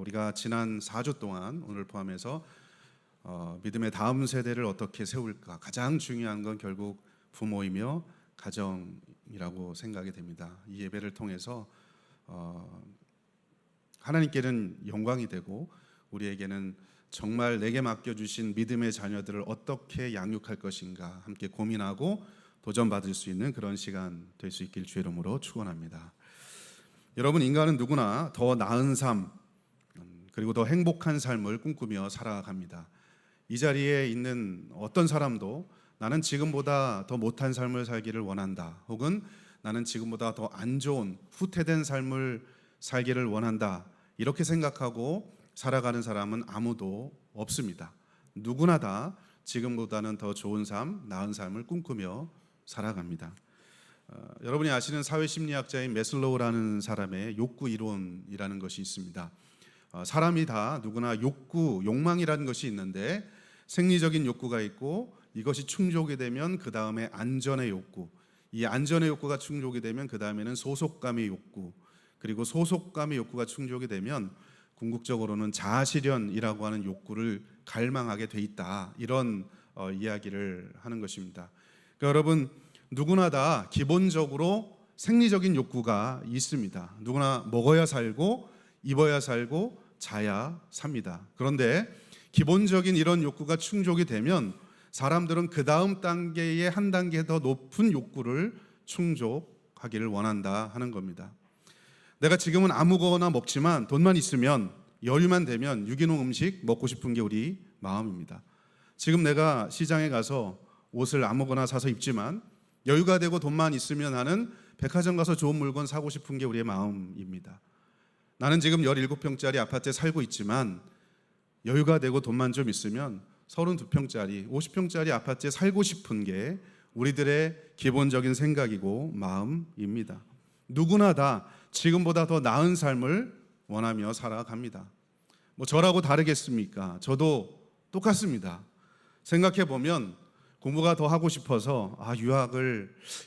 우리가 지난 4주 동안 오늘 포함해서 믿음의 다음 세대를 어떻게 세울까, 가장 중요한 건 결국 부모이며 가정이라고 생각이 됩니다. 이 예배를 통해서 하나님께는 영광이 되고 우리에게는 정말 내게 맡겨주신 믿음의 자녀들을 어떻게 양육할 것인가 함께 고민하고 도전받을 수 있는 그런 시간 될 수 있길 주의 이름으로 축원합니다. 여러분, 인간은 누구나 더 나은 삶 그리고 더 행복한 삶을 꿈꾸며 살아갑니다. 이 자리에 있는 어떤 사람도 나는 지금보다 더 못한 삶을 살기를 원한다, 혹은 나는 지금보다 더 안 좋은 후퇴된 삶을 살기를 원한다, 이렇게 생각하고 살아가는 사람은 아무도 없습니다. 누구나 다 지금보다는 더 좋은 삶, 나은 삶을 꿈꾸며 살아갑니다. 여러분이 아시는 사회심리학자인 매슬로우라는 사람의 욕구 이론이라는 것이 있습니다. 사람이 다 누구나 욕망이라는 것이 있는데, 생리적인 욕구가 있고 이것이 충족이 되면 그 다음에 안전의 욕구, 이 안전의 욕구가 충족이 되면 그 다음에는 소속감의 욕구, 그리고 소속감의 욕구가 충족이 되면 궁극적으로는 자아실현이라고 하는 욕구를 갈망하게 돼 있다, 이런 이야기를 하는 것입니다. 그러니까 여러분, 누구나 다 기본적으로 생리적인 욕구가 있습니다. 누구나 먹어야 살고 입어야 살고 자야 삽니다. 그런데 기본적인 이런 욕구가 충족이 되면 사람들은 그 다음 단계의 한 단계 더 높은 욕구를 충족하기를 원한다 하는 겁니다. 내가 지금은 아무거나 먹지만 돈만 있으면, 여유만 되면 유기농 음식 먹고 싶은 게 우리 마음입니다. 지금 내가 시장에 가서 옷을 아무거나 사서 입지만 여유가 되고 돈만 있으면 나는 백화점 가서 좋은 물건 사고 싶은 게 우리의 마음입니다. 나는 지금 17평짜리 아파트에 살고 있지만 여유가 되고 돈만 좀 있으면 32평짜리, 50평짜리 아파트에 살고 싶은 게 우리들의 기본적인 생각이고 마음입니다. 누구나 다 지금보다 더 나은 삶을 원하며 살아갑니다. 저라고 다르겠습니까? 저도 똑같습니다. 생각해 보면 공부가 더 하고 싶어서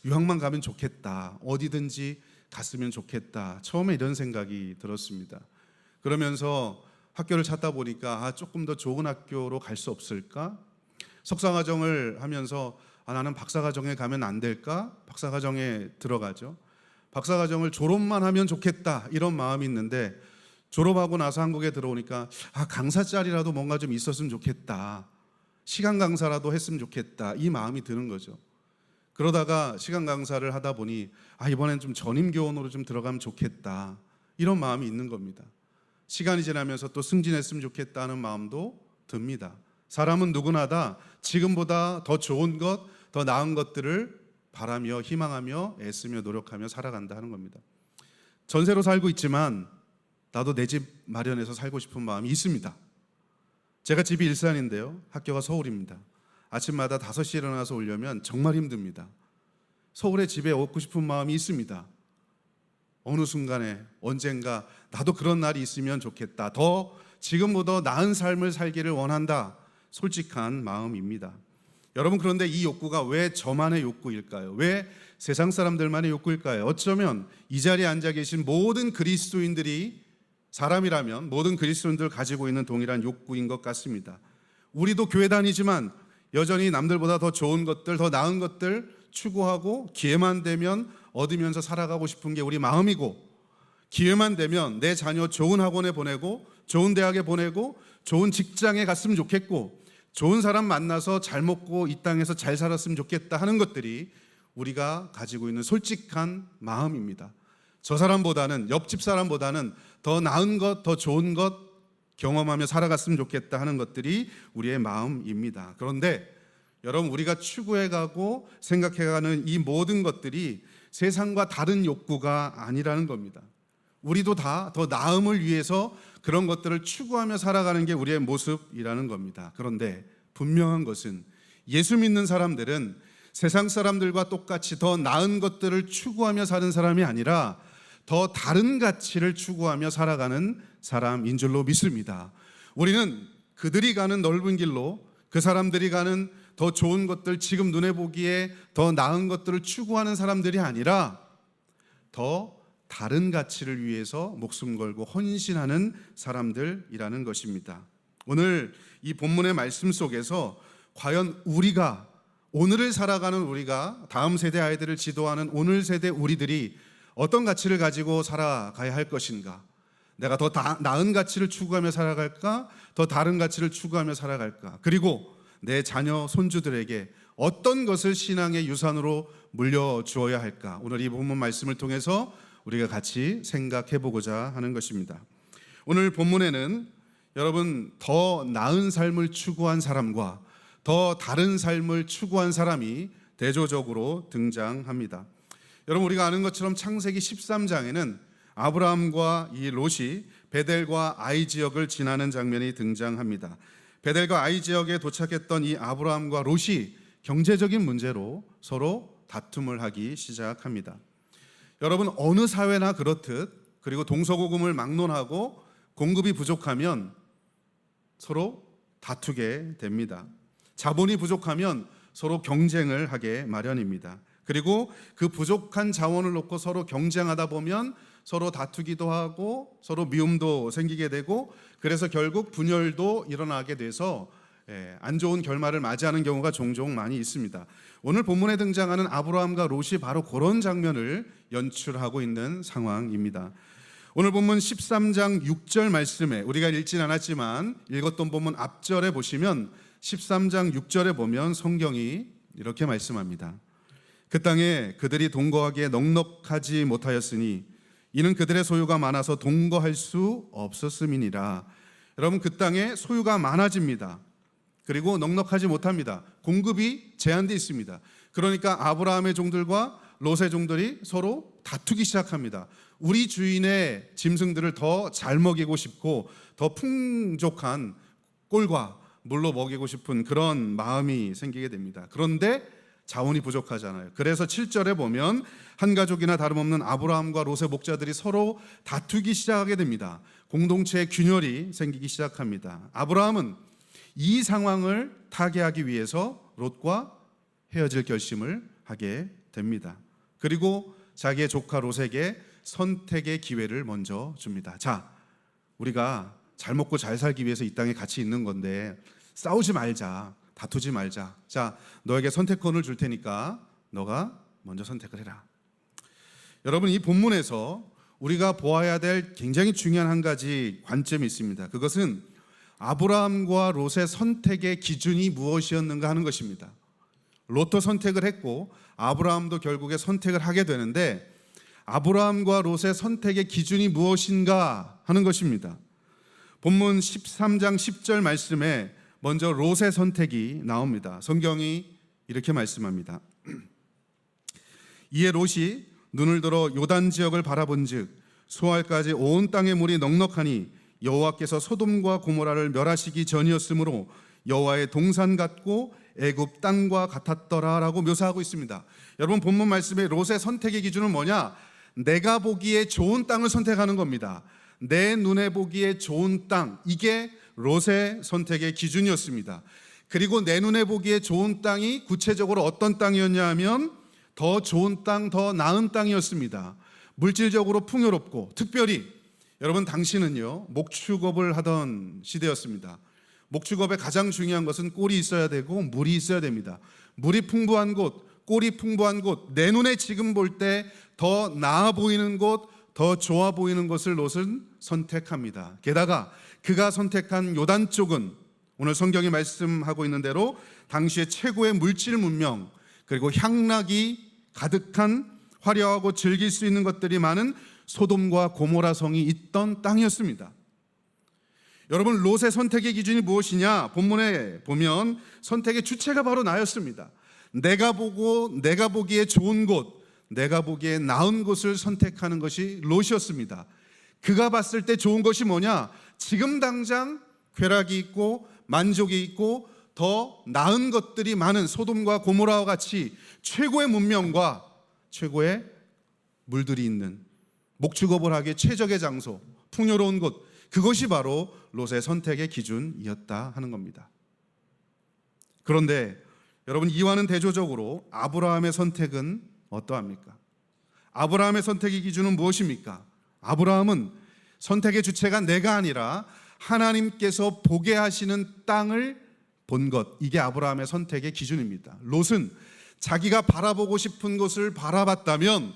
유학만 가면 좋겠다, 어디든지 갔으면 좋겠다, 처음에 이런 생각이 들었습니다. 그러면서 학교를 찾다 보니까 조금 더 좋은 학교로 갈 수 없을까? 석사과정을 하면서 나는 박사과정에 가면 안 될까? 박사과정에 들어가죠. 박사과정을 졸업만 하면 좋겠다, 이런 마음이 있는데 졸업하고 나서 한국에 들어오니까 강사 자리라도 뭔가 좀 있었으면 좋겠다, 시간 강사라도 했으면 좋겠다, 이 마음이 드는 거죠. 그러다가 시간 강사를 하다 보니 이번엔 좀 전임 교원으로 좀 들어가면 좋겠다, 이런 마음이 있는 겁니다. 시간이 지나면서 또 승진했으면 좋겠다는 마음도 듭니다. 사람은 누구나 다 지금보다 더 좋은 것, 더 나은 것들을 바라며 희망하며 애쓰며 노력하며 살아간다 하는 겁니다. 전세로 살고 있지만 나도 내 집 마련해서 살고 싶은 마음이 있습니다. 제가 집이 일산인데요, 학교가 서울입니다. 아침마다 5시에 일어나서 오려면 정말 힘듭니다. 서울에 집에 오고 싶은 마음이 있습니다. 어느 순간에 언젠가 나도 그런 날이 있으면 좋겠다, 더 지금보다 나은 삶을 살기를 원한다, 솔직한 마음입니다. 여러분, 그런데 이 욕구가 왜 저만의 욕구일까요? 왜 세상 사람들만의 욕구일까요? 어쩌면 이 자리에 앉아 계신 모든 그리스도인들이 사람이라면 모든 그리스도인들 가지고 있는 동일한 욕구인 것 같습니다. 우리도 교회 다니지만 여전히 남들보다 더 좋은 것들, 더 나은 것들 추구하고 기회만 되면 얻으면서 살아가고 싶은 게 우리 마음이고, 기회만 되면 내 자녀 좋은 학원에 보내고 좋은 대학에 보내고 좋은 직장에 갔으면 좋겠고 좋은 사람 만나서 잘 먹고 이 땅에서 잘 살았으면 좋겠다 하는 것들이 우리가 가지고 있는 솔직한 마음입니다. 저 사람보다는, 옆집 사람보다는 더 나은 것, 더 좋은 것 경험하며 살아갔으면 좋겠다 하는 것들이 우리의 마음입니다. 그런데 여러분, 우리가 추구해가고 생각해가는 이 모든 것들이 세상과 다른 욕구가 아니라는 겁니다. 우리도 다 더 나음을 위해서 그런 것들을 추구하며 살아가는 게 우리의 모습이라는 겁니다. 그런데 분명한 것은 예수 믿는 사람들은 세상 사람들과 똑같이 더 나은 것들을 추구하며 사는 사람이 아니라 더 다른 가치를 추구하며 살아가는 사람인 줄로 믿습니다. 우리는 그들이 가는 넓은 길로, 그 사람들이 가는 더 좋은 것들, 지금 눈에 보기에 더 나은 것들을 추구하는 사람들이 아니라 더 다른 가치를 위해서 목숨 걸고 헌신하는 사람들이라는 것입니다. 오늘 이 본문의 말씀 속에서 과연 우리가, 오늘을 살아가는 우리가, 다음 세대 아이들을 지도하는 오늘 세대 우리들이 어떤 가치를 가지고 살아가야 할 것인가? 내가 더 나은 가치를 추구하며 살아갈까? 더 다른 가치를 추구하며 살아갈까? 그리고 내 자녀, 손주들에게 어떤 것을 신앙의 유산으로 물려주어야 할까? 오늘 이 본문 말씀을 통해서 우리가 같이 생각해 보고자 하는 것입니다. 오늘 본문에는 여러분, 더 나은 삶을 추구한 사람과 더 다른 삶을 추구한 사람이 대조적으로 등장합니다. 여러분, 우리가 아는 것처럼 창세기 13장에는 아브라함과 이 롯이 베델과 아이 지역을 지나는 장면이 등장합니다. 베델과 아이 지역에 도착했던 이 아브라함과 롯이 경제적인 문제로 서로 다툼을 하기 시작합니다. 여러분, 어느 사회나 그렇듯, 그리고 동서고금을 막론하고 공급이 부족하면 서로 다투게 됩니다. 자본이 부족하면 서로 경쟁을 하게 마련입니다. 그리고 그 부족한 자원을 놓고 서로 경쟁하다 보면 서로 다투기도 하고 서로 미움도 생기게 되고, 그래서 결국 분열도 일어나게 돼서 안 좋은 결말을 맞이하는 경우가 종종 많이 있습니다. 오늘 본문에 등장하는 아브라함과 롯이 바로 그런 장면을 연출하고 있는 상황입니다. 오늘 본문 13장 6절 말씀에 우리가 읽진 않았지만 읽었던 본문 앞절에 보시면 13장 6절에 보면 성경이 이렇게 말씀합니다. 그 땅에 그들이 동거하기에 넉넉하지 못하였으니 이는 그들의 소유가 많아서 동거할 수 없었음이니라. 여러분, 그 땅에 소유가 많아집니다. 그리고 넉넉하지 못합니다. 공급이 제한되어 있습니다. 그러니까 아브라함의 종들과 롯의 종들이 서로 다투기 시작합니다. 우리 주인의 짐승들을 더 잘 먹이고 싶고 더 풍족한 꼴과 물로 먹이고 싶은 그런 마음이 생기게 됩니다. 그런데 자원이 부족하잖아요. 그래서 7절에 보면 한 가족이나 다름없는 아브라함과 롯의 목자들이 서로 다투기 시작하게 됩니다. 공동체의 균열이 생기기 시작합니다. 아브라함은 이 상황을 타개하기 위해서 롯과 헤어질 결심을 하게 됩니다. 그리고 자기의 조카 롯에게 선택의 기회를 먼저 줍니다. 자, 우리가 잘 먹고 잘 살기 위해서 이 땅에 같이 있는 건데 싸우지 말자, 다투지 말자. 자, 너에게 선택권을 줄 테니까 너가 먼저 선택을 해라. 여러분, 이 본문에서 우리가 보아야 될 굉장히 중요한 한 가지 관점이 있습니다. 그것은 아브라함과 롯의 선택의 기준이 무엇이었는가 하는 것입니다. 롯도 선택을 했고 아브라함도 결국에 선택을 하게 되는데, 아브라함과 롯의 선택의 기준이 무엇인가 하는 것입니다. 본문 13장 10절 말씀에 먼저 롯의 선택이 나옵니다. 성경이 이렇게 말씀합니다. 이에 롯이 눈을 들어 요단 지역을 바라본즉 수알까지 온 땅의 물이 넉넉하니 여호와께서 소돔과 고모라를 멸하시기 전이었으므로 여호와의 동산 같고 애굽 땅과 같았더라라고 묘사하고 있습니다. 여러분, 본문 말씀에 롯의 선택의 기준은 뭐냐? 내가 보기에 좋은 땅을 선택하는 겁니다. 내 눈에 보기에 좋은 땅, 이게 롯의 선택의 기준이었습니다. 그리고 내 눈에 보기에 좋은 땅이 구체적으로 어떤 땅이었냐 하면 더 좋은 땅, 더 나은 땅이었습니다. 물질적으로 풍요롭고, 특별히 여러분, 당시는요 목축업을 하던 시대였습니다. 목축업의 가장 중요한 것은 꼴이 있어야 되고 물이 있어야 됩니다. 물이 풍부한 곳, 꼴이 풍부한 곳, 내 눈에 지금 볼 때 더 나아 보이는 곳, 더 좋아 보이는 것을 롯은 선택합니다. 게다가 그가 선택한 요단 쪽은 오늘 성경이 말씀하고 있는 대로 당시의 최고의 물질 문명, 그리고 향락이 가득한 화려하고 즐길 수 있는 것들이 많은 소돔과 고모라 성이 있던 땅이었습니다. 여러분, 롯의 선택의 기준이 무엇이냐? 본문에 보면 선택의 주체가 바로 나였습니다. 내가 보기에 좋은 곳, 내가 보기에 나은 곳을 선택하는 것이 롯이었습니다. 그가 봤을 때 좋은 것이 뭐냐? 지금 당장 쾌락이 있고 만족이 있고 더 나은 것들이 많은 소돔과 고모라와 같이 최고의 문명과 최고의 물들이 있는 목축업을 하기에 최적의 장소, 풍요로운 곳, 그것이 바로 롯의 선택의 기준이었다 하는 겁니다. 그런데 여러분, 이와는 대조적으로 아브라함의 선택은 어떠합니까? 아브라함의 선택의 기준은 무엇입니까? 아브라함은 선택의 주체가 내가 아니라 하나님께서 보게 하시는 땅을 본 것, 이게 아브라함의 선택의 기준입니다. 롯은 자기가 바라보고 싶은 곳을 바라봤다면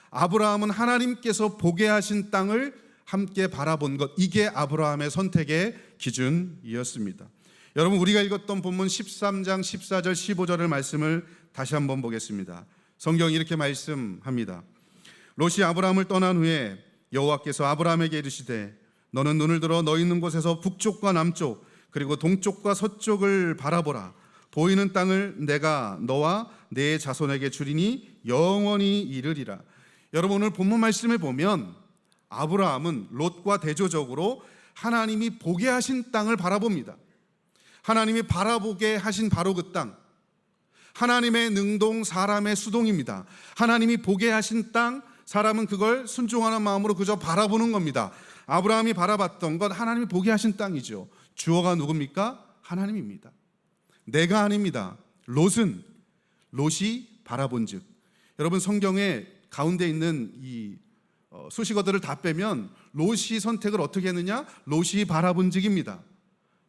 아브라함은 하나님께서 보게 하신 땅을 함께 바라본 것, 이게 아브라함의 선택의 기준이었습니다. 여러분, 우리가 읽었던 본문 13장 14절 15절의 말씀을 다시 한번 보겠습니다. 성경이 이렇게 말씀합니다. 롯이 아브라함을 떠난 후에 여호와께서 아브라함에게 이르시되 너는 눈을 들어 너 있는 곳에서 북쪽과 남쪽 그리고 동쪽과 서쪽을 바라보라. 보이는 땅을 내가 너와 네 자손에게 주리니 영원히 이르리라. 여러분, 오늘 본문 말씀을 보면 아브라함은 롯과 대조적으로 하나님이 보게 하신 땅을 바라봅니다. 하나님이 바라보게 하신 바로 그 땅, 하나님의 능동 사람의 수동입니다. 하나님이 보게 하신 땅, 사람은 그걸 순종하는 마음으로 그저 바라보는 겁니다. 아브라함이 바라봤던 것, 하나님이 보게 하신 땅이죠. 주어가 누굽니까? 하나님입니다. 내가 아닙니다. 롯이 바라본 즉, 여러분, 성경에 가운데 있는 이 수식어들을 다 빼면 롯이 선택을 어떻게 했느냐? 롯이 바라본 즉입니다.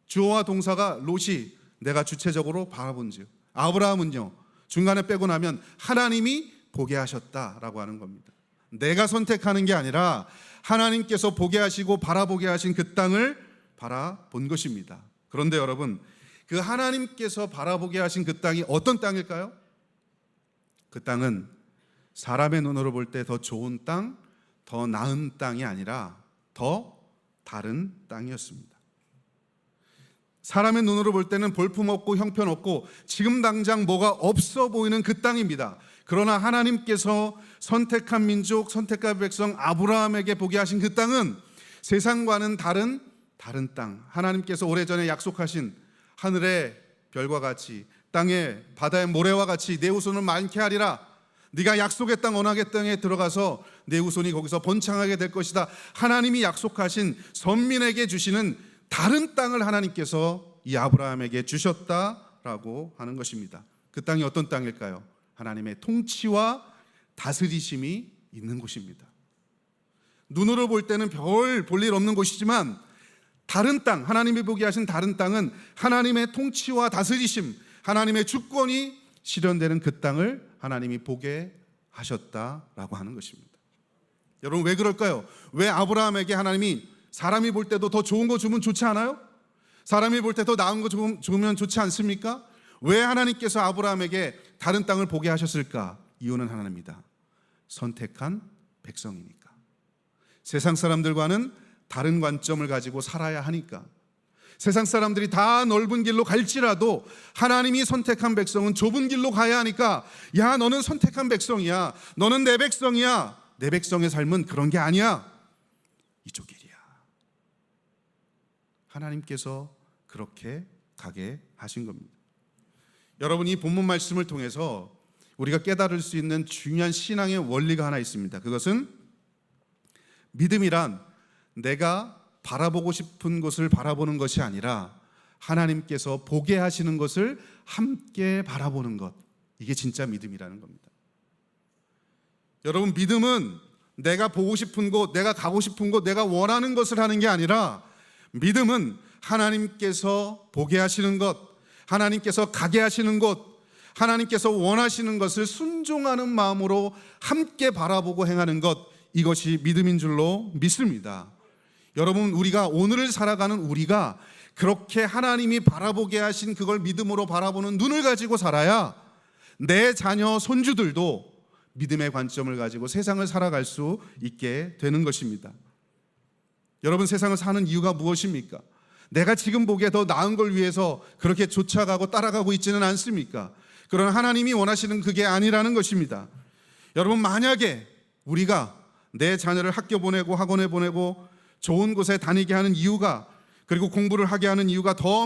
주어와 동사가 롯이 내가 주체적으로 바라본 즉, 아브라함은요 중간에 빼고 나면 하나님이 보게 하셨다라고 하는 겁니다. 내가 선택하는 게 아니라 하나님께서 보게 하시고 바라보게 하신 그 땅을 바라본 것입니다. 그런데 여러분, 그 하나님께서 바라보게 하신 그 땅이 어떤 땅일까요? 그 땅은 사람의 눈으로 볼 때 더 좋은 땅, 더 나은 땅이 아니라 더 다른 땅이었습니다. 사람의 눈으로 볼 때는 볼품없고 형편없고 지금 당장 뭐가 없어 보이는 그 땅입니다. 그러나 하나님께서 선택한 민족, 선택한 백성 아브라함에게 보게 하신 그 땅은 세상과는 다른 땅, 하나님께서 오래전에 약속하신 하늘의 별과 같이 땅에 바다의 모래와 같이 내 후손을 많게 하리라. 네가 약속의 땅, 언약의 땅에 들어가서 내 후손이 거기서 번창하게 될 것이다. 하나님이 약속하신 선민에게 주시는 다른 땅을 하나님께서 이 아브라함에게 주셨다라고 하는 것입니다. 그 땅이 어떤 땅일까요? 하나님의 통치와 다스리심이 있는 곳입니다. 눈으로 볼 때는 별 볼 일 없는 곳이지만 다른 땅, 하나님이 보게 하신 다른 땅은 하나님의 통치와 다스리심, 하나님의 주권이 실현되는 그 땅을 하나님이 보게 하셨다라고 하는 것입니다. 여러분, 왜 그럴까요? 왜 아브라함에게 하나님이 사람이 볼 때도 더 좋은 거 주면 좋지 않아요? 사람이 볼 때 더 나은 거 주면 좋지 않습니까? 왜 하나님께서 아브라함에게 다른 땅을 보게 하셨을까? 이유는 하나입니다. 선택한 백성이니까. 세상 사람들과는 다른 관점을 가지고 살아야 하니까. 세상 사람들이 다 넓은 길로 갈지라도 하나님이 선택한 백성은 좁은 길로 가야 하니까, 야, 너는 선택한 백성이야, 너는 내 백성이야, 내 백성의 삶은 그런 게 아니야, 이쪽 길이야. 하나님께서 그렇게 가게 하신 겁니다. 여러분, 이 본문 말씀을 통해서 우리가 깨달을 수 있는 중요한 신앙의 원리가 하나 있습니다. 그것은 믿음이란 내가 바라보고 싶은 것을 바라보는 것이 아니라 하나님께서 보게 하시는 것을 함께 바라보는 것, 이게 진짜 믿음이라는 겁니다. 여러분, 믿음은 내가 보고 싶은 곳, 내가 가고 싶은 곳, 내가 원하는 것을 하는 게 아니라 믿음은 하나님께서 보게 하시는 것, 하나님께서 가게 하시는 곳, 하나님께서 원하시는 것을 순종하는 마음으로 함께 바라보고 행하는 것, 이것이 믿음인 줄로 믿습니다. 여러분, 우리가 오늘을 살아가는 우리가 그렇게 하나님이 바라보게 하신 그걸 믿음으로 바라보는 눈을 가지고 살아야 내 자녀, 손주들도 믿음의 관점을 가지고 세상을 살아갈 수 있게 되는 것입니다. 여러분, 세상을 사는 이유가 무엇입니까? 내가 지금 보기에 더 나은 걸 위해서 그렇게 쫓아가고 따라가고 있지는 않습니까? 그러나 하나님이 원하시는 그게 아니라는 것입니다. 여러분, 만약에 우리가 내 자녀를 학교 보내고 학원에 보내고 좋은 곳에 다니게 하는 이유가, 그리고 공부를 하게 하는 이유가 더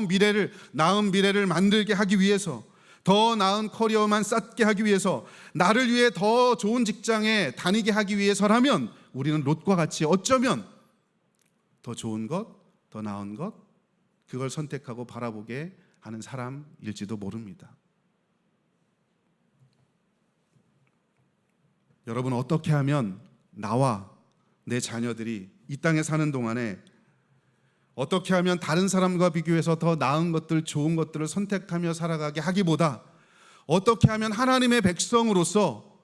나은 미래를 만들게 하기 위해서, 더 나은 커리어만 쌓게 하기 위해서, 나를 위해 더 좋은 직장에 다니게 하기 위해서라면 우리는 롯과 같이 어쩌면 더 좋은 것, 더 나은 것, 그걸 선택하고 바라보게 하는 사람일지도 모릅니다. 여러분, 어떻게 하면 나와 내 자녀들이 이 땅에 사는 동안에 어떻게 하면 다른 사람과 비교해서 더 나은 것들, 좋은 것들을 선택하며 살아가게 하기보다 어떻게 하면 하나님의 백성으로서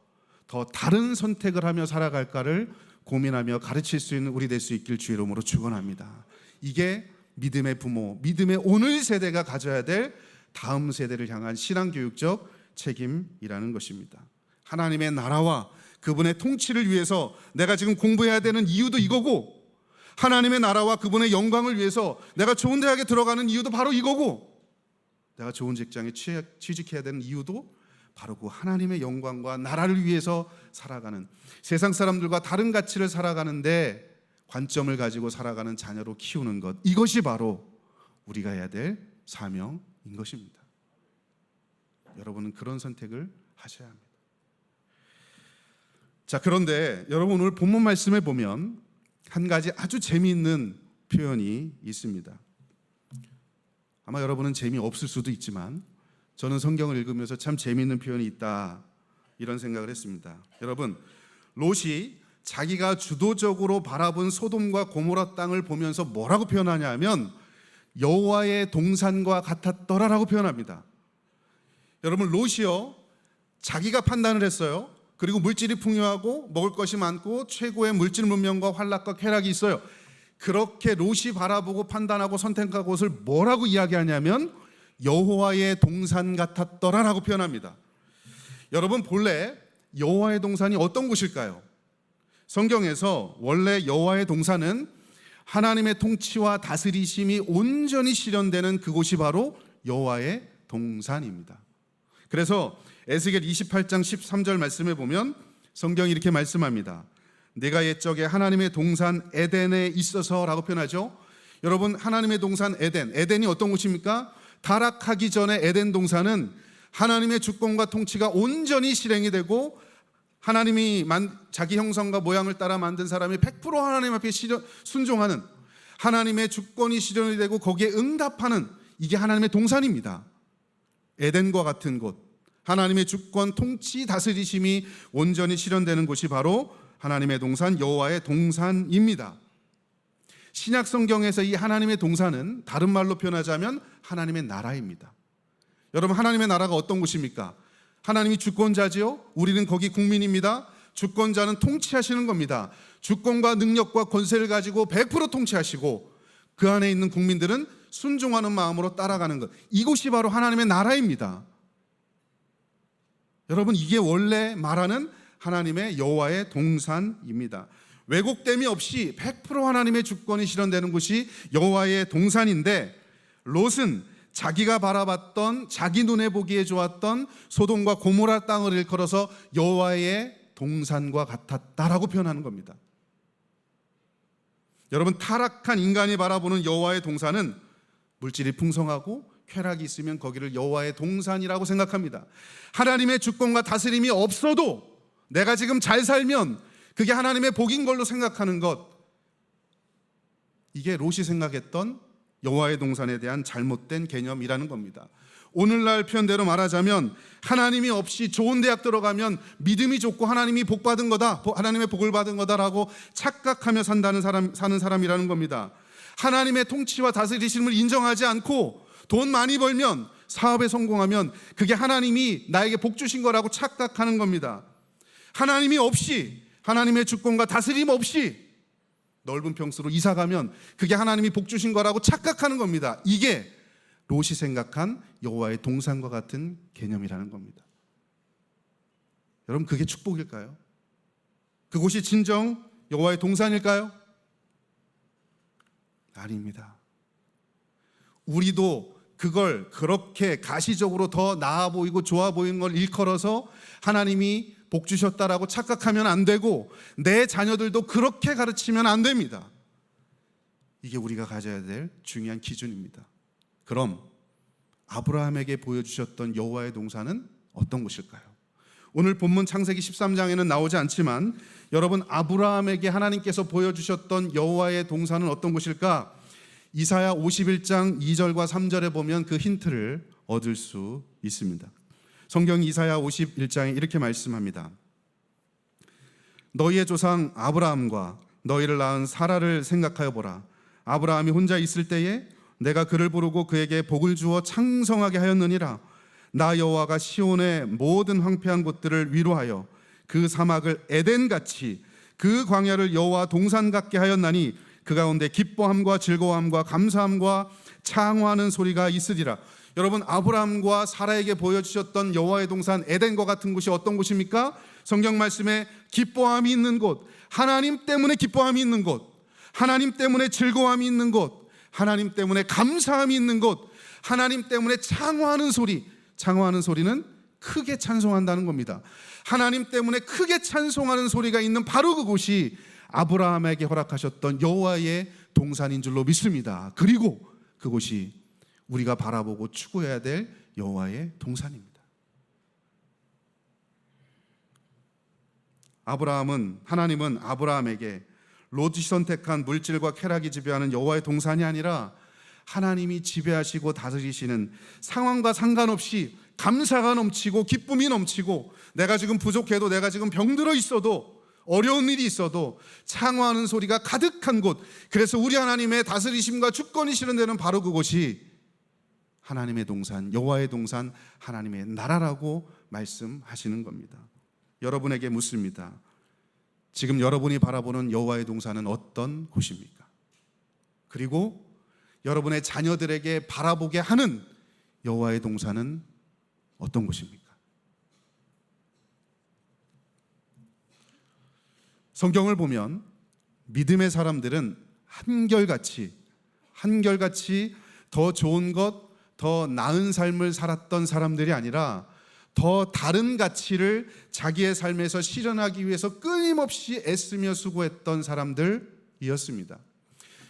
더 다른 선택을 하며 살아갈까를 고민하며 가르칠 수 있는 우리 될 수 있길 주의 이름으로 축원합니다. 이게 믿음의 부모, 믿음의 오늘 세대가 가져야 될 다음 세대를 향한 신앙교육적 책임이라는 것입니다. 하나님의 나라와 그분의 통치를 위해서 내가 지금 공부해야 되는 이유도 이거고, 하나님의 나라와 그분의 영광을 위해서 내가 좋은 대학에 들어가는 이유도 바로 이거고, 내가 좋은 직장에 취직해야 되는 이유도 바로 그 하나님의 영광과 나라를 위해서 살아가는, 세상 사람들과 다른 가치를 살아가는데 관점을 가지고 살아가는 자녀로 키우는 것, 이것이 바로 우리가 해야 될 사명인 것입니다. 여러분은 그런 선택을 하셔야 합니다. 자, 그런데 여러분, 오늘 본문 말씀에 보면 한 가지 아주 재미있는 표현이 있습니다. 아마 여러분은 재미없을 수도 있지만 저는 성경을 읽으면서 참 재미있는 표현이 있다, 이런 생각을 했습니다. 여러분, 롯이 자기가 주도적으로 바라본 소돔과 고모라 땅을 보면서 뭐라고 표현하냐 하면 여호와의 동산과 같았더라라고 표현합니다. 여러분, 롯이요, 자기가 판단을 했어요. 그리고 물질이 풍요하고 먹을 것이 많고 최고의 물질 문명과 환락과 쾌락이 있어요. 그렇게 롯이 바라보고 판단하고 선택한 곳을 뭐라고 이야기하냐면 여호와의 동산 같았더라라고 표현합니다. 여러분, 본래 여호와의 동산이 어떤 곳일까요? 성경에서 원래 여호와의 동산은 하나님의 통치와 다스리심이 온전히 실현되는 그곳이 바로 여호와의 동산입니다. 그래서 에스겔 28장 13절 말씀에 보면 성경이 이렇게 말씀합니다. 내가 옛적에 하나님의 동산 에덴에 있어서라고 표현하죠. 여러분, 하나님의 동산 에덴이 어떤 곳입니까? 타락하기 전에 에덴 동산은 하나님의 주권과 통치가 온전히 실행이 되고 하나님이 자기 형상과 모양을 따라 만든 사람이 100% 하나님 앞에 순종하는, 하나님의 주권이 실현이 되고 거기에 응답하는, 이게 하나님의 동산입니다. 에덴과 같은 곳, 하나님의 주권, 통치, 다스리심이 온전히 실현되는 곳이 바로 하나님의 동산, 여호와의 동산입니다. 신약 성경에서 이 하나님의 동산은 다른 말로 표현하자면 하나님의 나라입니다. 여러분, 하나님의 나라가 어떤 곳입니까? 하나님이 주권자지요. 우리는 거기 국민입니다. 주권자는 통치하시는 겁니다. 주권과 능력과 권세를 가지고 100% 통치하시고 그 안에 있는 국민들은 순종하는 마음으로 따라가는 것, 이곳이 바로 하나님의 나라입니다. 여러분, 이게 원래 말하는 하나님의 여호와의 동산입니다. 왜곡됨이 없이 100% 하나님의 주권이 실현되는 곳이 여호와의 동산인데, 롯은 자기가 바라봤던, 자기 눈에 보기에 좋았던 소돔과 고모라 땅을 일컬어서 여호와의 동산과 같았다라고 표현하는 겁니다. 여러분, 타락한 인간이 바라보는 여호와의 동산은 물질이 풍성하고 쾌락이 있으면 거기를 여호와의 동산이라고 생각합니다. 하나님의 주권과 다스림이 없어도 내가 지금 잘 살면 그게 하나님의 복인 걸로 생각하는 것, 이게 롯이 생각했던 여호와의 동산에 대한 잘못된 개념이라는 겁니다. 오늘날 표현대로 말하자면 하나님이 없이 좋은 대학 들어가면 믿음이 좋고 하나님이 복 받은 거다, 하나님의 복을 받은 거다라고 착각하며 사는 사람이라는 겁니다. 하나님의 통치와 다스리심을 인정하지 않고 돈 많이 벌면, 사업에 성공하면 그게 하나님이 나에게 복 주신 거라고 착각하는 겁니다. 하나님이 없이, 하나님의 주권과 다스림 없이 넓은 평수로 이사 가면 그게 하나님이 복 주신 거라고 착각하는 겁니다. 이게 롯이 생각한 여호와의 동산과 같은 개념이라는 겁니다. 여러분, 그게 축복일까요? 그곳이 진정 여호와의 동산일까요? 아닙니다. 우리도 그걸 그렇게 가시적으로 더 나아 보이고 좋아 보이는 걸 일컬어서 하나님이 복 주셨다라고 착각하면 안 되고, 내 자녀들도 그렇게 가르치면 안 됩니다. 이게 우리가 가져야 될 중요한 기준입니다. 그럼 아브라함에게 보여주셨던 여호와의 동산은 어떤 곳일까요? 오늘 본문 창세기 13장에는 나오지 않지만 여러분, 아브라함에게 하나님께서 보여주셨던 여호와의 동산은 어떤 곳일까? 이사야 51장 2절과 3절에 보면 그 힌트를 얻을 수 있습니다. 성경 이사야 51장에 이렇게 말씀합니다. 너희의 조상 아브라함과 너희를 낳은 사라를 생각하여 보라. 아브라함이 혼자 있을 때에 내가 그를 부르고 그에게 복을 주어 창성하게 하였느니라. 나 여호와가 시온의 모든 황폐한 곳들을 위로하여 그 사막을 에덴같이 그 광야를 여호와 동산 같게 하였나니 그 가운데 기뻐함과 즐거움과 감사함과 창화하는 소리가 있으리라. 여러분, 아브라함과 사라에게 보여주셨던 여호와의 동산 에덴과 같은 곳이 어떤 곳입니까? 성경 말씀에 기뻐함이 있는 곳, 하나님 때문에 기뻐함이 있는 곳, 하나님 때문에 즐거움이 있는 곳, 하나님 때문에 감사함이 있는 곳, 하나님 때문에 창화하는 소리. 창화하는 소리는 크게 찬송한다는 겁니다. 하나님 때문에 크게 찬송하는 소리가 있는 바로 그곳이 아브라함에게 허락하셨던 여호와의 동산인 줄로 믿습니다. 그리고 그곳이 우리가 바라보고 추구해야 될 여호와의 동산입니다. 하나님은 아브라함에게 롯이 선택한 물질과 쾌락이 지배하는 여호와의 동산이 아니라 하나님이 지배하시고 다스리시는 상황과 상관없이 감사가 넘치고 기쁨이 넘치고, 내가 지금 부족해도, 내가 지금 병들어 있어도, 어려운 일이 있어도 창화하는 소리가 가득한 곳, 그래서 우리 하나님의 다스리심과 주권이 실현되는 바로 그곳이 하나님의 동산, 여호와의 동산, 하나님의 나라라고 말씀하시는 겁니다. 여러분에게 묻습니다. 지금 여러분이 바라보는 여호와의 동산은 어떤 곳입니까? 그리고 여러분의 자녀들에게 바라보게 하는 여호와의 동산은 어떤 곳입니까? 성경을 보면 믿음의 사람들은 한결같이 더 좋은 것, 더 나은 삶을 살았던 사람들이 아니라 더 다른 가치를 자기의 삶에서 실현하기 위해서 끊임없이 애쓰며 수고했던 사람들이었습니다.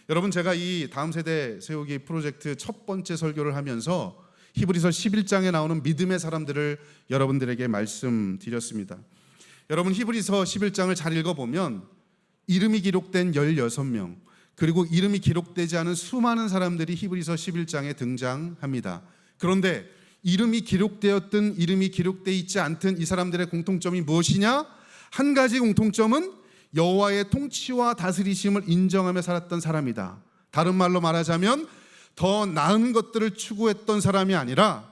여러분, 제가 이 다음 세대 세우기 프로젝트 첫 번째 설교를 하면서 히브리서 11장에 나오는 믿음의 사람들을 여러분들에게 말씀드렸습니다. 여러분, 히브리서 11장을 잘 읽어보면 이름이 기록된 16명, 그리고 이름이 기록되지 않은 수많은 사람들이 히브리서 11장에 등장합니다. 그런데 이름이 기록되었든 이름이 기록되어 있지 않든 이 사람들의 공통점이 무엇이냐? 한 가지 공통점은 여호와의 통치와 다스리심을 인정하며 살았던 사람이다. 다른 말로 말하자면 더 나은 것들을 추구했던 사람이 아니라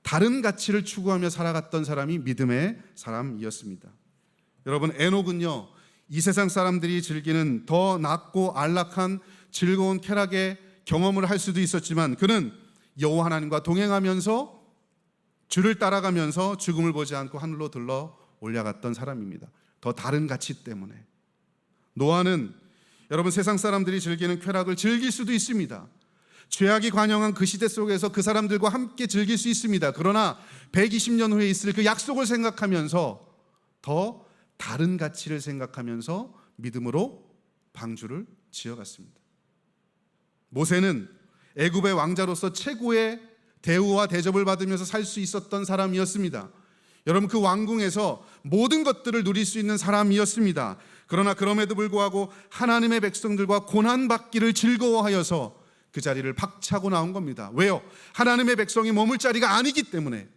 다른 가치를 추구하며 살아갔던 사람이 믿음의 사람이었습니다. 여러분, 에녹은요, 이 세상 사람들이 즐기는 더 낮고 안락한 즐거운 쾌락의 경험을 할 수도 있었지만 그는 여호와 하나님과 동행하면서 주를 따라가면서 죽음을 보지 않고 하늘로 들러 올라갔던 사람입니다. 더 다른 가치 때문에. 노아는 여러분, 세상 사람들이 즐기는 쾌락을 즐길 수도 있습니다. 죄악이 관영한 그 시대 속에서 그 사람들과 함께 즐길 수 있습니다. 그러나 120년 후에 있을 그 약속을 생각하면서 더 다른 가치를 생각하면서 믿음으로 방주를 지어갔습니다. 모세는 애굽의 왕자로서 최고의 대우와 대접을 받으면서 살 수 있었던 사람이었습니다. 여러분, 그 왕궁에서 모든 것들을 누릴 수 있는 사람이었습니다. 그러나 그럼에도 불구하고 하나님의 백성들과 고난받기를 즐거워하여서 그 자리를 박차고 나온 겁니다. 왜요? 하나님의 백성이 머물 자리가 아니기 때문에.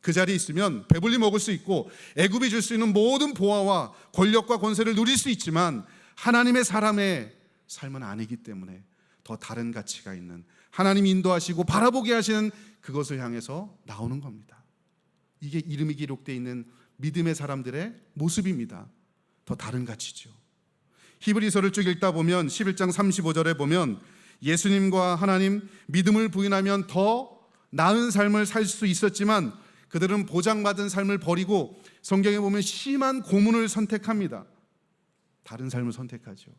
그 자리에 있으면 배불리 먹을 수 있고 애굽이 줄 수 있는 모든 보화와 권력과 권세를 누릴 수 있지만 하나님의 사람의 삶은 아니기 때문에 더 다른 가치가 있는, 하나님이 인도하시고 바라보게 하시는 그것을 향해서 나오는 겁니다. 이게 이름이 기록되어 있는 믿음의 사람들의 모습입니다. 더 다른 가치죠. 히브리서를 쭉 읽다 보면 11장 35절에 보면 예수님과 하나님, 믿음을 부인하면 더 나은 삶을 살 수 있었지만 그들은 보장받은 삶을 버리고 성경에 보면 심한 고문을 선택합니다. 다른 삶을 선택하죠.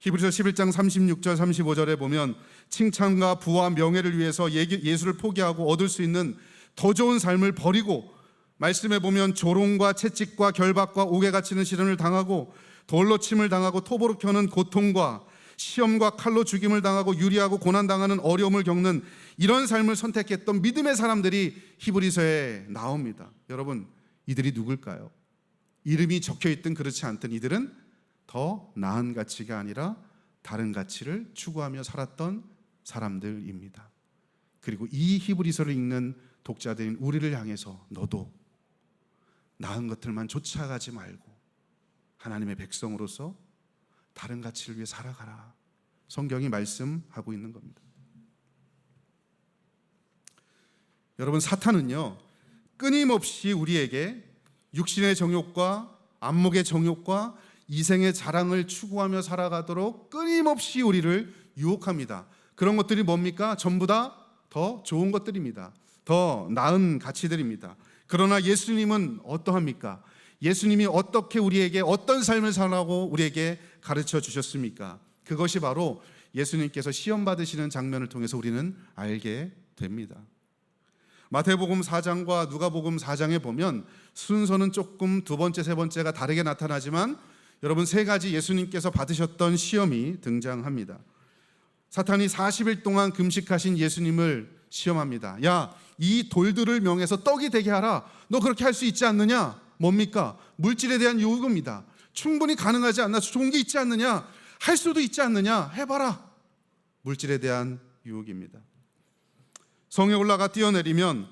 히브리서 11장 36절 35절에 보면 칭찬과 부와 명예를 위해서 예수를 포기하고 얻을 수 있는 더 좋은 삶을 버리고, 말씀에 보면 조롱과 채찍과 결박과 옥에 갇히는 시련을 당하고 돌로 침을 당하고 톱으로 켜는 고통과 시험과 칼로 죽임을 당하고 유리하고 고난당하는 어려움을 겪는 이런 삶을 선택했던 믿음의 사람들이 히브리서에 나옵니다. 여러분, 이들이 누굴까요? 이름이 적혀있든 그렇지 않든 이들은 더 나은 가치가 아니라 다른 가치를 추구하며 살았던 사람들입니다. 그리고 이 히브리서를 읽는 독자들인 우리를 향해서 너도 나은 것들만 쫓아가지 말고 하나님의 백성으로서 다른 가치를 위해 살아가라. 성경이 말씀하고 있는 겁니다. 여러분, 사탄은요 끊임없이 우리에게 육신의 정욕과 안목의 정욕과 이생의 자랑을 추구하며 살아가도록 끊임없이 우리를 유혹합니다. 그런 것들이 뭡니까? 전부 다 더 좋은 것들입니다. 더 나은 가치들입니다. 그러나 예수님은 어떠합니까? 예수님이 어떻게 우리에게 어떤 삶을 살라고 우리에게 가르쳐 주셨습니까? 그것이 바로 예수님께서 시험 받으시는 장면을 통해서 우리는 알게 됩니다. 마태복음 4장과 누가복음 4장에 보면 순서는 조금 두 번째, 세 번째가 다르게 나타나지만 여러분, 세 가지 예수님께서 받으셨던 시험이 등장합니다. 사탄이 40일 동안 금식하신 예수님을 시험합니다. 야, 이 돌들을 명해서 떡이 되게 하라. 너 그렇게 할 수 있지 않느냐? 뭡니까? 물질에 대한 유혹입니다. 충분히 가능하지 않나? 좋은 게 있지 않느냐? 할 수도 있지 않느냐? 해봐라. 물질에 대한 유혹입니다. 성에 올라가 뛰어내리면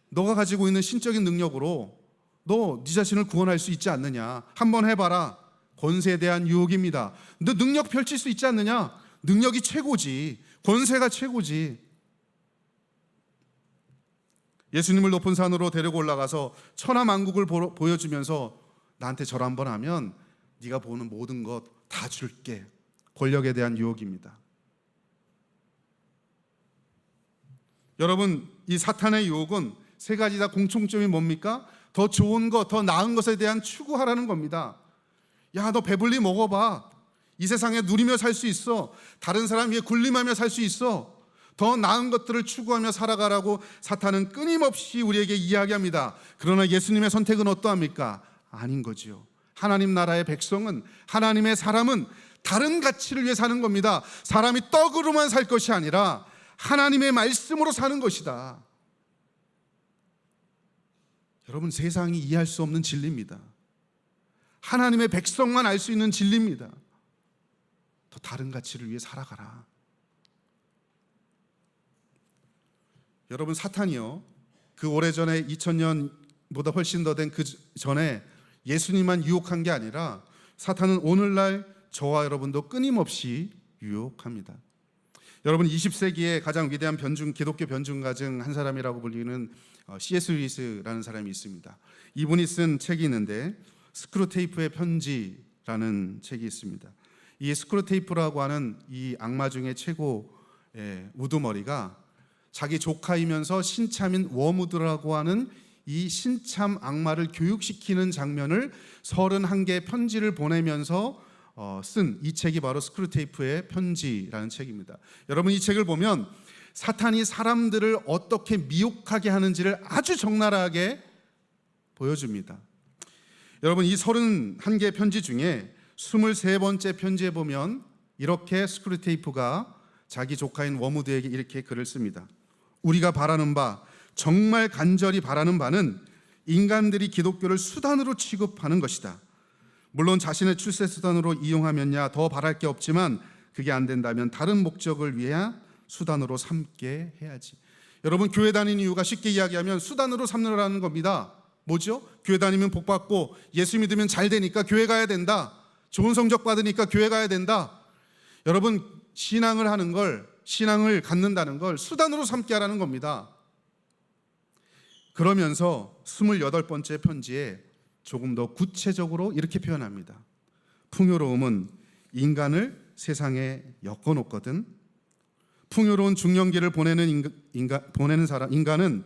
너가 가지고 있는 신적인 능력으로 너 네 자신을 구원할 수 있지 않느냐? 한번 해봐라. 권세에 대한 유혹입니다. 너 능력 펼칠 수 있지 않느냐? 능력이 최고지. 권세가 최고지. 예수님을 높은 산으로 데리고 올라가서 천하만국을 보여주면서 나한테 절 한번 하면 네가 보는 모든 것 다 줄게. 권력에 대한 유혹입니다. 여러분, 이 사탄의 유혹은 세 가지 다 공통점이 뭡니까? 더 좋은 것, 더 나은 것에 대한 추구하라는 겁니다. 야, 너 배불리 먹어봐. 이 세상에 누리며 살 수 있어. 다른 사람 위에 군림하며 살 수 있어. 더 나은 것들을 추구하며 살아가라고 사탄은 끊임없이 우리에게 이야기합니다. 그러나 예수님의 선택은 어떠합니까? 아닌 거지요. 하나님 나라의 백성은, 하나님의 사람은 다른 가치를 위해 사는 겁니다. 사람이 떡으로만 살 것이 아니라 하나님의 말씀으로 사는 것이다. 여러분, 세상이 이해할 수 없는 진리입니다. 하나님의 백성만 알 수 있는 진리입니다. 더 다른 가치를 위해 살아가라. 여러분, 사탄이요, 그 오래전에 2000년보다 훨씬 더 된 그 전에 예수님만 유혹한 게 아니라 사탄은 오늘날 저와 여러분도 끊임없이 유혹합니다. 여러분, 20세기의 가장 위대한 기독교 변증가증 한 사람이라고 불리는 C.S. 루이스라는 사람이 있습니다. 이분이 쓴 책이 있는데 스크루테이프의 편지라는 책이 있습니다. 이 스크루테이프라고 하는 이 악마 중에 최고의 우두머리가 자기 조카이면서 신참인 워무드라고 하는 이 신참 악마를 교육시키는 장면을 31개의 편지를 보내면서 쓴 이 책이 바로 스크루테이프의 편지라는 책입니다. 여러분, 이 책을 보면 사탄이 사람들을 어떻게 미혹하게 하는지를 아주 적나라하게 보여줍니다. 여러분, 이 31개의 편지 중에 23번째 편지에 보면 이렇게 스크루테이프가 자기 조카인 워무드에게 이렇게 글을 씁니다. 우리가 바라는 바, 정말 간절히 바라는 바는 인간들이 기독교를 수단으로 취급하는 것이다. 물론 자신의 출세 수단으로 이용하면야 더 바랄 게 없지만 그게 안 된다면 다른 목적을 위해 수단으로 삼게 해야지. 여러분, 교회 다니는 이유가 쉽게 이야기하면 수단으로 삼느라는 겁니다. 뭐죠? 교회 다니면 복 받고 예수 믿으면 잘 되니까 교회 가야 된다. 좋은 성적 받으니까 교회 가야 된다. 여러분, 신앙을 하는 걸, 신앙을 갖는다는 걸 수단으로 삼게 하라는 겁니다. 그러면서 28번째 편지에 조금 더 구체적으로 이렇게 표현합니다. 풍요로움은 인간을 세상에 엮어놓거든. 풍요로운 중년기를 보내는 인간은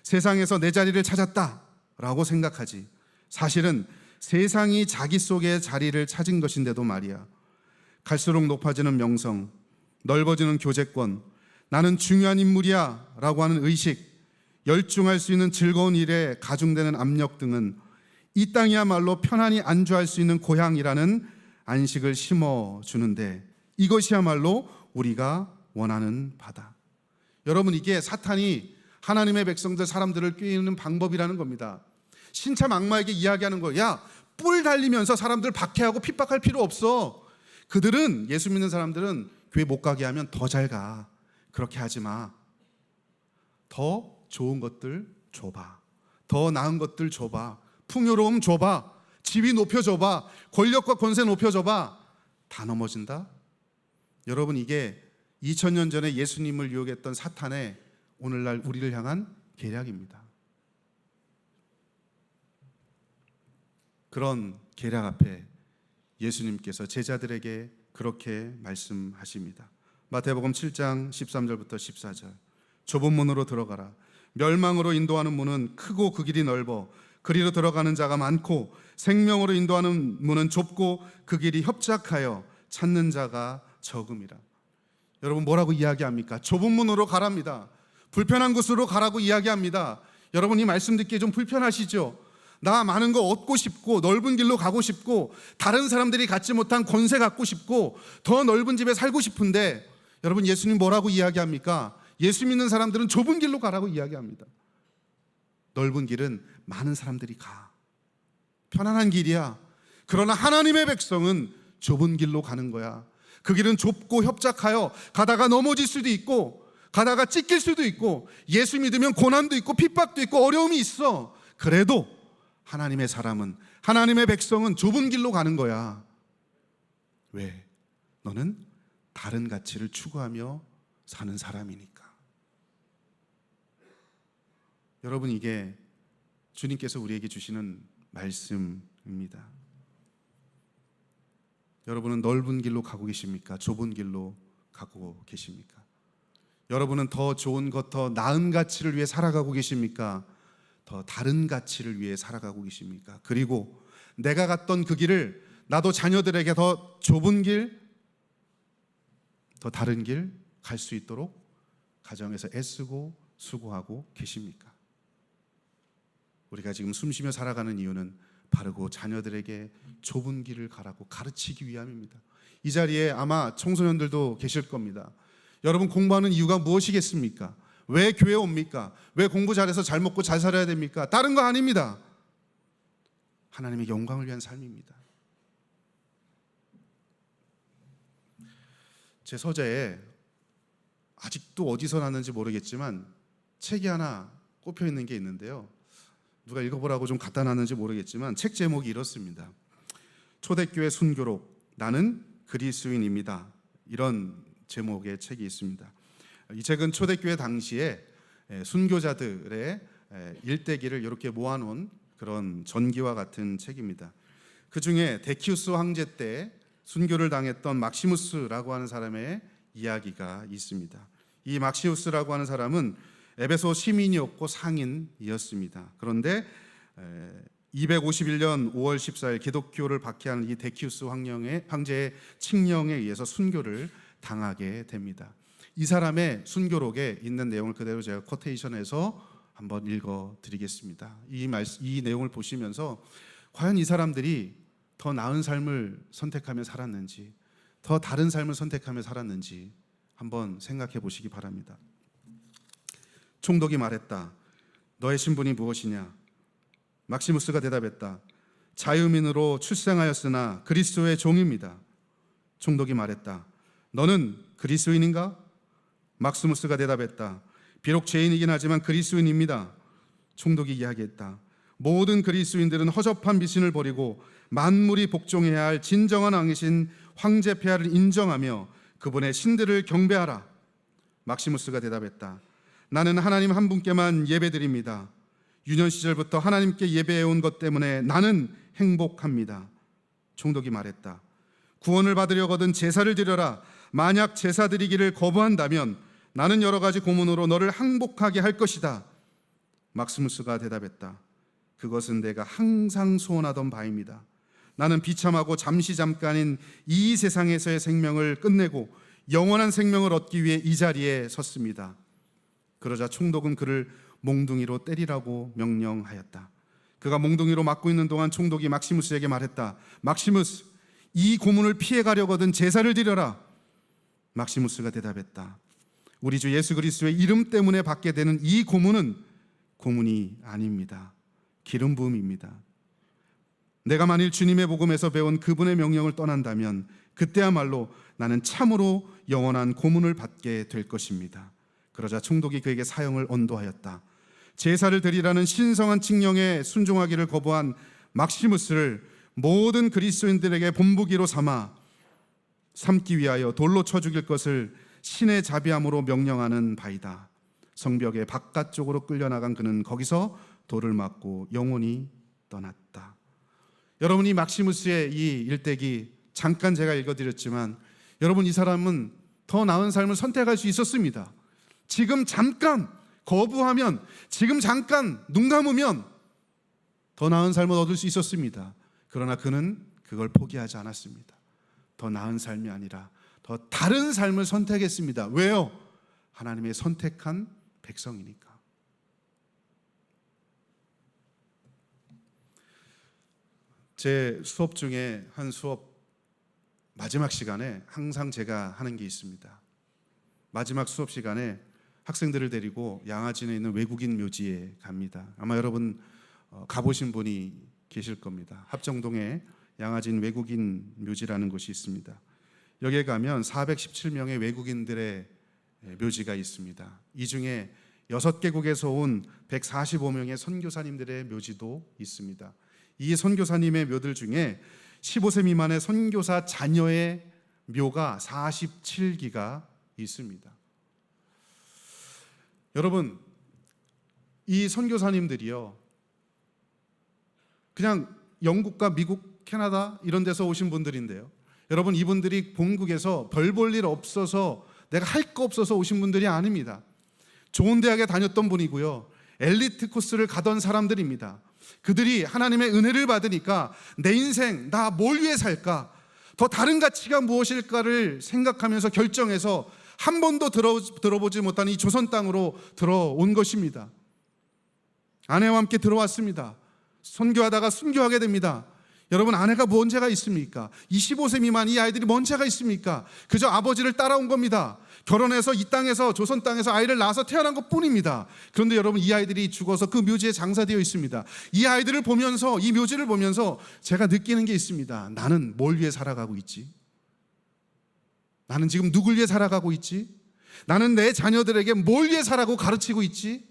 세상에서 내 자리를 찾았다라고 생각하지. 사실은 세상이 자기 속에 자리를 찾은 것인데도 말이야. 갈수록 높아지는 명성, 넓어지는 교제권, 나는 중요한 인물이야 라고 하는 의식, 열중할 수 있는 즐거운 일에 가중되는 압력 등은 이 땅이야말로 편안히 안주할 수 있는 고향이라는 안식을 심어주는데 이것이야말로 우리가 원하는 바다. 여러분, 이게 사탄이 하나님의 백성들, 사람들을 꾀는 방법이라는 겁니다. 신참 악마에게 이야기하는 거예요. 야, 뿔 달리면서 사람들 박해하고 핍박할 필요 없어. 그들은, 예수 믿는 사람들은 교회 못 가게 하면 더 잘 가. 그렇게 하지 마. 더 좋은 것들 줘봐. 더 나은 것들 줘봐. 풍요로움 줘봐, 지위 높여줘봐, 권력과 권세 높여줘봐, 다 넘어진다? 여러분, 이게 2000년 전에 예수님을 유혹했던 사탄의 오늘날 우리를 향한 계략입니다. 그런 계략 앞에 예수님께서 제자들에게 그렇게 말씀하십니다. 마태복음 7장 13절부터 14절. 좁은 문으로 들어가라. 멸망으로 인도하는 문은 크고 그 길이 넓어 그리로 들어가는 자가 많고 생명으로 인도하는 문은 좁고 그 길이 협착하여 찾는 자가 적음이라. 여러분, 뭐라고 이야기합니까? 좁은 문으로 가랍니다. 불편한 곳으로 가라고 이야기합니다. 여러분, 이 말씀 듣기에 좀 불편하시죠? 나 많은 거 얻고 싶고 넓은 길로 가고 싶고 다른 사람들이 갖지 못한 권세 갖고 싶고 더 넓은 집에 살고 싶은데, 여러분, 예수님 뭐라고 이야기합니까? 예수 믿는 사람들은 좁은 길로 가라고 이야기합니다. 넓은 길은 많은 사람들이 가. 편안한 길이야. 그러나 하나님의 백성은 좁은 길로 가는 거야. 그 길은 좁고 협착하여 가다가 넘어질 수도 있고 가다가 찢길 수도 있고 예수 믿으면 고난도 있고 핍박도 있고 어려움이 있어. 그래도 하나님의 사람은, 하나님의 백성은 좁은 길로 가는 거야. 왜? 너는 다른 가치를 추구하며 사는 사람이니까. 여러분, 이게 주님께서 우리에게 주시는 말씀입니다. 여러분은 넓은 길로 가고 계십니까? 좁은 길로 가고 계십니까? 여러분은 더 좋은 것, 더 나은 가치를 위해 살아가고 계십니까? 더 다른 가치를 위해 살아가고 계십니까? 그리고 내가 갔던 그 길을 나도 자녀들에게 더 좁은 길, 더 다른 길 갈 수 있도록 가정에서 애쓰고 수고하고 계십니까? 우리가 지금 숨쉬며 살아가는 이유는 바르고 자녀들에게 좁은 길을 가라고 가르치기 위함입니다. 이 자리에 아마 청소년들도 계실 겁니다. 여러분, 공부하는 이유가 무엇이겠습니까? 왜 교회 옵니까? 왜 공부 잘해서 잘 먹고 잘 살아야 됩니까? 다른 거 아닙니다. 하나님의 영광을 위한 삶입니다. 제 서재에 아직도 어디서 났는지 모르겠지만 책이 하나 꼽혀 있는 게 있는데요. 누가 읽어보라고 좀 갖다 놨는지 모르겠지만 책 제목이 이렇습니다. 초대교회 순교록, 나는 그리스도인입니다. 이런 제목의 책이 있습니다. 이 책은 초대교회 당시에 순교자들의 일대기를 이렇게 모아놓은 그런 전기와 같은 책입니다. 그 중에 데키우스 황제 때 순교를 당했던 막시무스라고 하는 사람의 이야기가 있습니다. 이 막시무스라고 하는 사람은 에베소 시민이었고 상인이었습니다. 그런데 251년 5월 14일 기독교를 박해하는 이 데키우스 황제의 칙령에 의해서 순교를 당하게 됩니다. 이 사람의 순교록에 있는 내용을 그대로 제가 코테이션해서 한번 읽어드리겠습니다. 이 내용을 보시면서 과연 이 사람들이 더 나은 삶을 선택하며 살았는지, 더 다른 삶을 선택하며 살았는지 한번 생각해 보시기 바랍니다. 총독이 말했다. 너의 신분이 무엇이냐? 막시무스가 대답했다. 자유민으로 출생하였으나 그리스도의 종입니다. 총독이 말했다. 너는 그리스도인인가? 막시무스가 대답했다. 비록 죄인이긴 하지만 그리스도인입니다. 총독이 이야기했다. 모든 그리스도인들은 허접한 미신을 버리고 만물이 복종해야 할 진정한 왕이신 황제 폐하를 인정하며 그분의 신들을 경배하라. 막시무스가 대답했다. 나는 하나님 한 분께만 예배드립니다. 유년 시절부터 하나님께 예배해온 것 때문에 나는 행복합니다. 총독이 말했다. 구원을 받으려거든 제사를 드려라. 만약 제사 드리기를 거부한다면 나는 여러 가지 고문으로 너를 항복하게 할 것이다. 막시무스가 대답했다. 그것은 내가 항상 소원하던 바입니다. 나는 비참하고 잠깐인 이 세상에서의 생명을 끝내고 영원한 생명을 얻기 위해 이 자리에 섰습니다. 그러자 총독은 그를 몽둥이로 때리라고 명령하였다. 그가 몽둥이로 맞고 있는 동안 총독이 막시무스에게 말했다. 막시무스, 이 고문을 피해가려거든 제사를 드려라. 막시무스가 대답했다. 우리 주 예수 그리스도의 이름 때문에 받게 되는 이 고문은 고문이 아닙니다. 기름 부음입니다. 내가 만일 주님의 복음에서 배운 그분의 명령을 떠난다면 그때야말로 나는 참으로 영원한 고문을 받게 될 것입니다. 그러자 총독이 그에게 사형을 언도하였다. 제사를 드리라는 신성한 칙령에 순종하기를 거부한 막시무스를 모든 그리스도인들에게 본보기로 삼기 위하여 돌로 쳐 죽일 것을 신의 자비함으로 명령하는 바이다. 성벽의 바깥쪽으로 끌려나간 그는 거기서 돌을 맞고 영원히 떠났다. 여러분, 이 막시무스의 이 일대기 잠깐 제가 읽어드렸지만, 여러분, 이 사람은 더 나은 삶을 선택할 수 있었습니다. 지금 잠깐 거부하면, 지금 잠깐 눈 감으면 더 나은 삶을 얻을 수 있었습니다. 그러나 그는 그걸 포기하지 않았습니다. 더 나은 삶이 아니라 더 다른 삶을 선택했습니다. 왜요? 하나님의 선택한 백성이니까. 제 수업 중에 한 수업 마지막 시간에 항상 제가 하는 게 있습니다. 마지막 수업 시간에 학생들을 데리고 양아진에 있는 외국인 묘지에 갑니다. 아마 여러분 가보신 분이 계실 겁니다. 합정동에 양아진 외국인 묘지라는 곳이 있습니다. 여기에 가면 417명의 외국인들의 묘지가 있습니다. 이 중에 6개국에서 온 145명의 선교사님들의 묘지도 있습니다. 이 선교사님의 묘들 중에 15세 미만의 선교사 자녀의 묘가 47기가 있습니다. 여러분, 이 선교사님들이요, 그냥 영국과 미국, 캐나다 이런 데서 오신 분들인데요, 여러분, 이분들이 본국에서 별 볼 일 없어서, 내가 할 거 없어서 오신 분들이 아닙니다. 좋은 대학에 다녔던 분이고요, 엘리트 코스를 가던 사람들입니다. 그들이 하나님의 은혜를 받으니까 내 인생 나 뭘 위해 살까, 더 다른 가치가 무엇일까를 생각하면서 결정해서 한 번도 들어보지 못한 이 조선 땅으로 들어온 것입니다. 아내와 함께 들어왔습니다. 선교하다가 순교하게 됩니다. 여러분, 아내가 뭔 죄가 있습니까? 25세 미만 이 아이들이 뭔 죄가 있습니까? 그저 아버지를 따라온 겁니다. 결혼해서 이 땅에서, 조선 땅에서 아이를 낳아서 태어난 것 뿐입니다. 그런데 여러분, 이 아이들이 죽어서 그 묘지에 장사되어 있습니다. 이 아이들을 보면서, 이 묘지를 보면서 제가 느끼는 게 있습니다. 나는 뭘 위해 살아가고 있지? 나는 지금 누굴 위해 살아가고 있지? 나는 내 자녀들에게 뭘 위해 살아가고 가르치고 있지?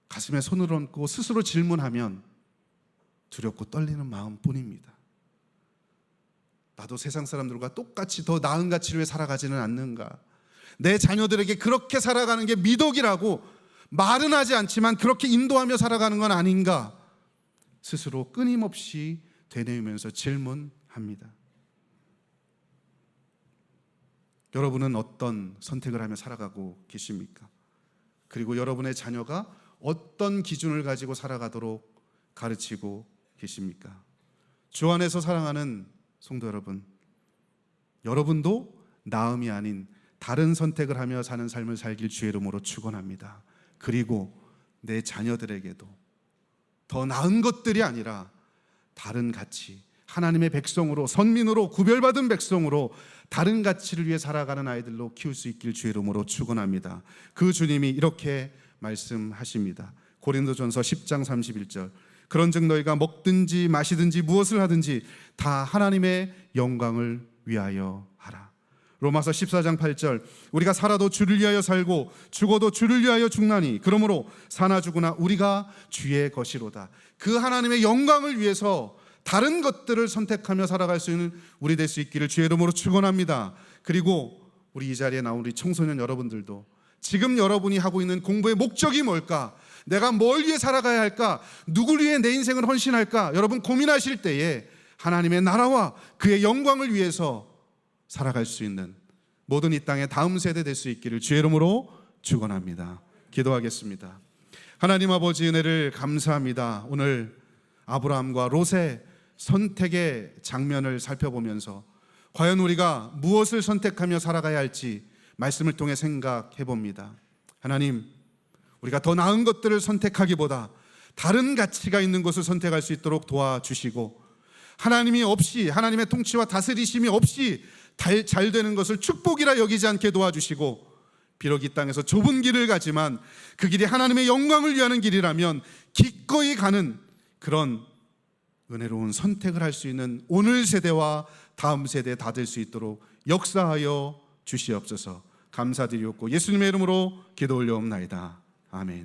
가슴에 손을 얹고 스스로 질문하면 두렵고 떨리는 마음뿐입니다. 나도 세상 사람들과 똑같이 더 나은 가치를 위해 살아가지는 않는가? 내 자녀들에게 그렇게 살아가는 게 미덕이라고 말은 하지 않지만 그렇게 인도하며 살아가는 건 아닌가? 스스로 끊임없이 되뇌이면서 질문합니다. 여러분은 어떤 선택을 하며 살아가고 계십니까? 그리고 여러분의 자녀가 어떤 기준을 가지고 살아가도록 가르치고 계십니까? 주 안에서 사랑하는 성도 여러분, 여러분도 나음이 아닌 다른 선택을 하며 사는 삶을 살길 주의 이름으로 축원합니다. 그리고 내 자녀들에게도 더 나은 것들이 아니라 다른 가치, 하나님의 백성으로, 선민으로, 구별받은 백성으로 다른 가치를 위해 살아가는 아이들로 키울 수 있길 주의 이름으로 축원합니다. 그 주님이 이렇게 말씀하십니다. 고린도전서 10장 31절, 그런즉 너희가 먹든지 마시든지 무엇을 하든지 다 하나님의 영광을 위하여 하라. 로마서 14장 8절, 우리가 살아도 주를 위하여 살고 죽어도 주를 위하여 죽나니 그러므로 사나 죽으나 우리가 주의 것이로다. 그 하나님의 영광을 위해서 다른 것들을 선택하며 살아갈 수 있는 우리 될 수 있기를 주의 이름으로 축원합니다. 그리고 우리 이 자리에 나온 우리 청소년 여러분들도 지금 여러분이 하고 있는 공부의 목적이 뭘까? 내가 뭘 위해 살아가야 할까? 누굴 위해 내 인생을 헌신할까? 여러분 고민하실 때에 하나님의 나라와 그의 영광을 위해서 살아갈 수 있는 모든 이 땅의 다음 세대 될 수 있기를 주의 이름으로 축원합니다. 기도하겠습니다. 하나님 아버지, 은혜를 감사합니다. 오늘 아브라함과 롯의 선택의 장면을 살펴보면서 과연 우리가 무엇을 선택하며 살아가야 할지 말씀을 통해 생각해 봅니다. 하나님, 우리가 더 나은 것들을 선택하기보다 다른 가치가 있는 것을 선택할 수 있도록 도와주시고, 하나님이 없이, 하나님의 통치와 다스리심이 없이 잘 되는 것을 축복이라 여기지 않게 도와주시고, 비록 이 땅에서 좁은 길을 가지만 그 길이 하나님의 영광을 위하는 길이라면 기꺼이 가는 그런 은혜로운 선택을 할 수 있는 오늘 세대와 다음 세대 다 될 수 있도록 역사하여 주시옵소서. 감사드리옵고 예수님의 이름으로 기도 올려옵나이다. 아멘.